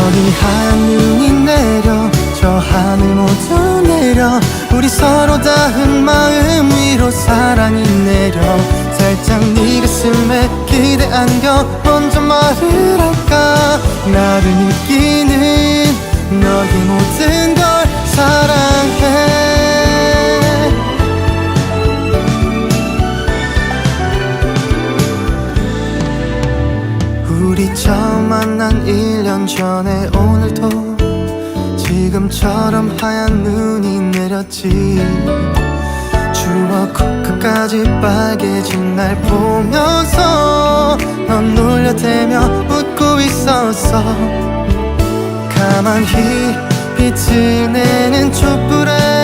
여기 하얀 눈이 내려 저 하늘 모두 내려 우리 서로 닿은 마음 위로 사랑이 내려 살짝 네 가슴에 기대 안겨 먼저 말을 할까 나를 느끼는 너의 모든 걸 사랑해 우리 처음 만난 1년 전에 오늘도 지금처럼 하얀 눈이 내렸지 추억 끝까지 빨개진 날 보면서 넌 놀려대며 웃고 있었어 가만히 빛을 내는 촛불에